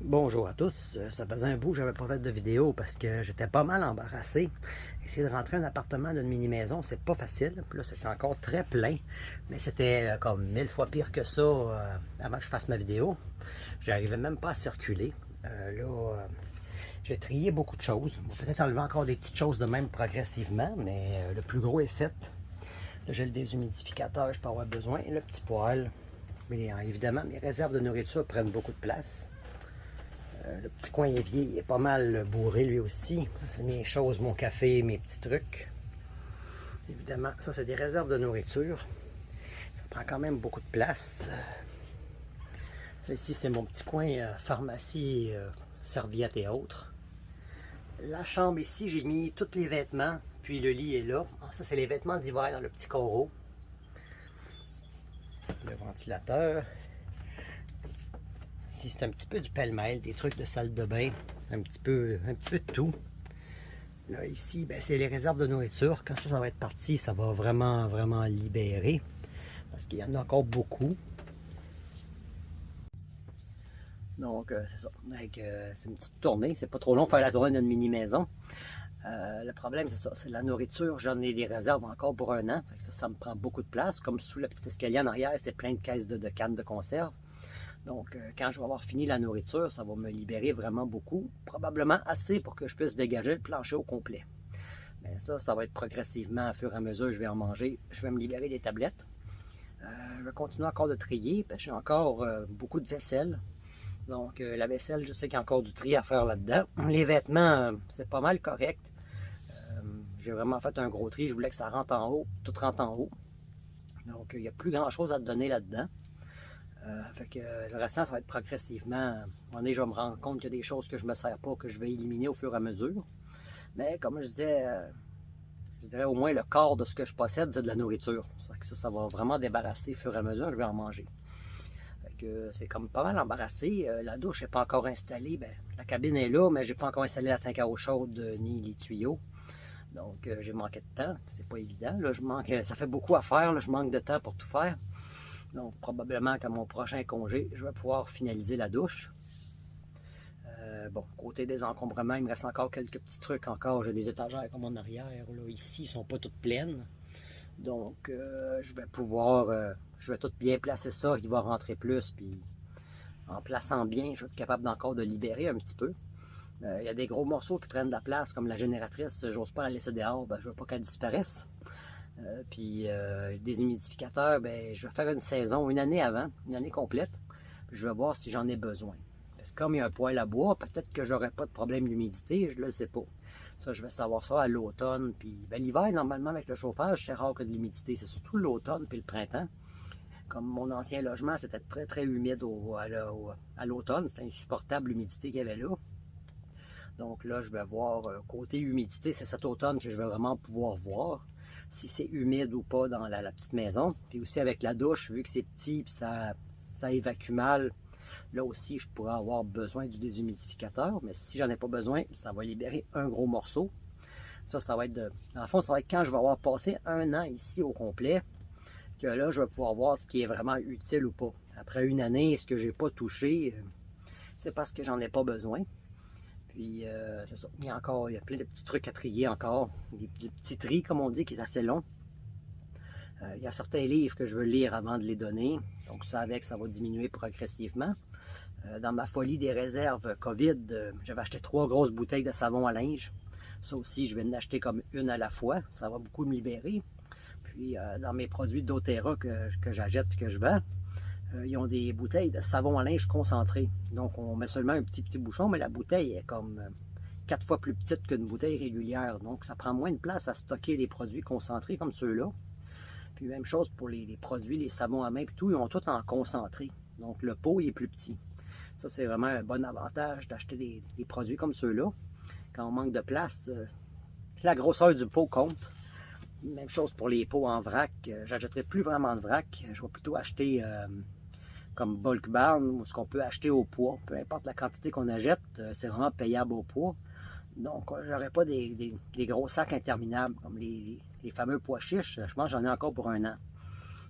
Bonjour à tous, ça faisait un bout que j'avais pas fait de vidéo parce que j'étais pas mal embarrassé. Essayer de rentrer un appartement d'une mini-maison, c'est pas facile. Puis là, c'était encore très plein, mais c'était comme 1000 fois pire que ça avant que je fasse ma vidéo. J'arrivais même pas à circuler. J'ai trié beaucoup de choses. On va peut-être enlever encore des petites choses de même progressivement, mais le plus gros est fait. Là, j'ai le déshumidificateur, je peux avoir besoin, le petit poêle. Mais évidemment, mes réserves de nourriture prennent beaucoup de place. Le petit coin évier il est pas mal bourré lui aussi. C'est mes choses, mon café, mes petits trucs. Évidemment, ça c'est des réserves de nourriture. Ça prend quand même beaucoup de place. Ça ici c'est mon petit coin pharmacie, serviettes et autres. La chambre ici, j'ai mis tous les vêtements, puis le lit est là. Ça c'est les vêtements d'hiver dans le petit carreau. Le ventilateur. Ici, c'est un petit peu du pêle-mêle, des trucs de salle de bain, un petit peu de tout. Là, ici, ben, c'est les réserves de nourriture. Quand ça va être parti, ça va vraiment libérer. Parce qu'il y en a encore beaucoup. Donc, c'est ça. C'est une petite tournée. C'est pas trop long de faire la tournée d'une mini-maison. Le problème, c'est ça. C'est la nourriture. J'en ai des réserves encore pour un an. Ça me prend beaucoup de place. Comme sous le petit escalier en arrière, c'est plein de caisses de cannes de conserve. Donc, quand je vais avoir fini la nourriture, ça va me libérer vraiment beaucoup. Probablement assez pour que je puisse dégager le plancher au complet. Mais ça va être progressivement, au fur et à mesure, je vais en manger. Je vais me libérer des tablettes. Je vais continuer encore de trier, parce que j'ai encore beaucoup de vaisselle. Donc, la vaisselle, je sais qu'il y a encore du tri à faire là-dedans. Les vêtements, c'est pas mal correct. J'ai vraiment fait un gros tri. Je voulais que ça rentre en haut, tout rentre en haut. Donc, il n'y a plus grand-chose à te donner là-dedans. Fait que le restant, ça va être progressivement. À un moment donné, je vais me rendre compte qu'il y a des choses que je ne me sers pas, que je vais éliminer au fur et à mesure. Mais comme je disais, je dirais au moins le quart de ce que je possède, c'est de la nourriture. Ça va vraiment débarrasser au fur et à mesure, je vais en manger. Fait que c'est comme pas mal embarrassé. La douche n'est pas encore installée. Ben, la cabine est là, mais je n'ai pas encore installé la tank à eau chaude ni les tuyaux. Donc j'ai manqué de temps. C'est pas évident. Là, ça fait beaucoup à faire. Là, je manque de temps pour tout faire. Donc, probablement qu'à mon prochain congé, je vais pouvoir finaliser la douche. Bon, côté des encombrements, il me reste encore quelques petits trucs encore. J'ai des étagères comme en arrière. Là, ici, ils ne sont pas toutes pleines. Donc, je vais tout bien placer ça. Il va rentrer plus. Puis, en plaçant bien, je vais être capable d'encore de libérer un petit peu. Il y a des gros morceaux qui prennent de la place, comme la génératrice. J'ose pas la laisser dehors. Ben, je veux pas qu'elle disparaisse. Le déshumidificateur, ben, je vais faire une saison, une année avant, une année complète. Puis je vais voir si j'en ai besoin. Parce que comme il y a un poêle à bois, peut-être que j'aurai pas de problème d'humidité, je ne le sais pas. Ça, je vais savoir ça à l'automne. Puis ben, l'hiver, normalement, avec le chauffage, c'est rare que de l'humidité. C'est surtout l'automne puis le printemps. Comme mon ancien logement, c'était très humide à l'automne. C'était insupportable l'humidité qu'il y avait là. Donc là, je vais voir côté humidité, c'est cet automne que je vais vraiment pouvoir voir si c'est humide ou pas dans la petite maison. Puis aussi avec la douche, vu que c'est petit et ça évacue mal, là aussi, je pourrais avoir besoin du déshumidificateur. Mais si j'en ai pas besoin, ça va libérer un gros morceau. Ça va être dans le fond, ça va être quand je vais avoir passé un an ici au complet, que là, je vais pouvoir voir ce qui est vraiment utile ou pas. Après une année, ce que j'ai pas touché, c'est parce que j'en ai pas besoin. Puis, c'est ça. Il y a plein de petits trucs à trier encore. Du petit tri, comme on dit, qui est assez long. Il y a certains livres que je veux lire avant de les donner. Donc, ça va diminuer progressivement. Dans ma folie des réserves COVID, j'avais acheté 3 grosses bouteilles de savon à linge. Ça aussi, je vais en acheter comme une à la fois. Ça va beaucoup me libérer. Puis, dans mes produits d'Otera que j'achète et que je vends, ils ont des bouteilles de savon à linge concentré. Donc, on met seulement un petit bouchon, mais la bouteille est comme 4 fois plus petite qu'une bouteille régulière. Donc, ça prend moins de place à stocker des produits concentrés comme ceux-là. Puis, même chose pour les produits, les savons à main, puis tout, ils ont tout en concentré. Donc, le pot, il est plus petit. Ça, c'est vraiment un bon avantage d'acheter des produits comme ceux-là. Quand on manque de place, la grosseur du pot compte. Même chose pour les pots en vrac. J'achèterai plus vraiment de vrac. Je vais plutôt acheter comme bulk barn, ou ce qu'on peut acheter au poids. Peu importe la quantité qu'on achète, c'est vraiment payable au poids. Donc, j'aurai pas des gros sacs interminables, comme les fameux pois chiches. Je pense que j'en ai encore pour un an.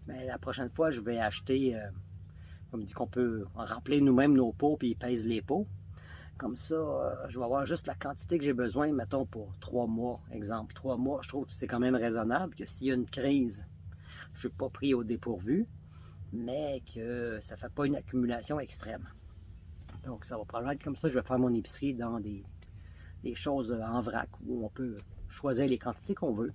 Mais la prochaine fois, je vais acheter, comme dit qu'on peut en remplir nous-mêmes nos pots, puis ils pèsent les pots. Comme ça, je vais avoir juste la quantité que j'ai besoin, mettons, pour 3 mois. Exemple, 3 mois, je trouve que c'est quand même raisonnable, que s'il y a une crise, je ne suis pas pris au dépourvu, mais que ça ne fait pas une accumulation extrême. Donc, ça va probablement être comme ça. Je vais faire mon épicerie dans des choses en vrac où on peut choisir les quantités qu'on veut.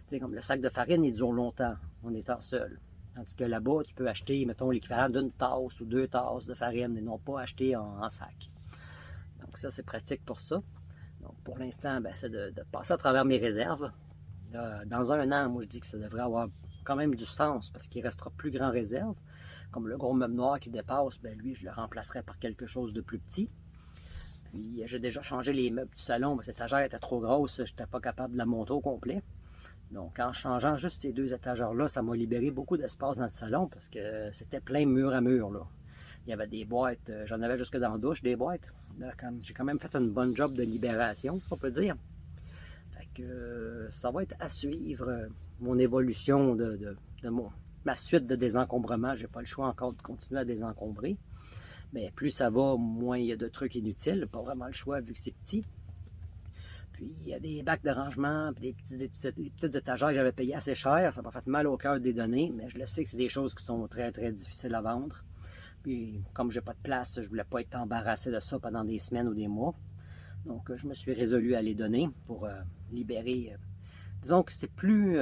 Tu sais, comme le sac de farine, il dure longtemps en étant seul. Tandis que là-bas, tu peux acheter, mettons, l'équivalent d'une tasse ou 2 tasses de farine et non pas acheter en sac. Donc ça, c'est pratique pour ça. Donc pour l'instant, ben, c'est de passer à travers mes réserves. Dans un an, moi je dis que ça devrait avoir quand même du sens parce qu'il restera plus grand réserve. Comme le gros meuble noir qui dépasse, ben lui, je le remplacerai par quelque chose de plus petit. Puis j'ai déjà changé les meubles du salon, ben, cette étagère était trop grosse, je n'étais pas capable de la monter au complet. Donc en changeant juste ces 2 étagères-là, ça m'a libéré beaucoup d'espace dans le salon parce que c'était plein mur à mur, là. Il y avait des boîtes, j'en avais jusque dans la douche, des boîtes. J'ai quand même fait une bonne job de libération, si on peut dire. Fait que ça va être à suivre, mon évolution de ma suite de désencombrement. J'ai pas le choix encore de continuer à désencombrer. Mais plus ça va, moins il y a de trucs inutiles. Pas vraiment le choix vu que c'est petit. Puis il y a des bacs de rangement, puis des petites étagères que j'avais payées assez cher. Ça m'a fait mal au cœur de les donner, mais je le sais que c'est des choses qui sont très très difficiles à vendre. Puis comme j'ai pas de place, je voulais pas être embarrassé de ça pendant des semaines ou des mois. Donc je me suis résolu à les donner pour libérer. Disons que c'est plus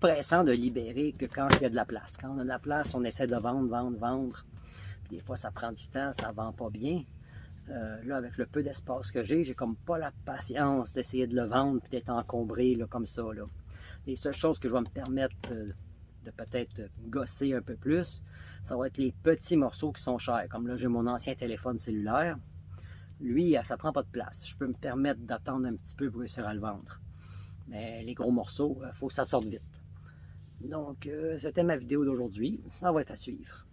pressant de libérer que quand il y a de la place. Quand on a de la place, on essaie de vendre. Puis des fois, ça prend du temps, ça vend pas bien. Là, avec le peu d'espace que j'ai comme pas la patience d'essayer de le vendre et d'être encombré là, comme ça. Là. Les seules choses que je vais me permettre de peut-être gosser un peu plus, ça va être les petits morceaux qui sont chers. Comme là, j'ai mon ancien téléphone cellulaire. Lui, ça prend pas de place. Je peux me permettre d'attendre un petit peu pour réussir à le vendre. Mais les gros morceaux, il faut que ça sorte vite. Donc, c'était ma vidéo d'aujourd'hui. Ça va être à suivre.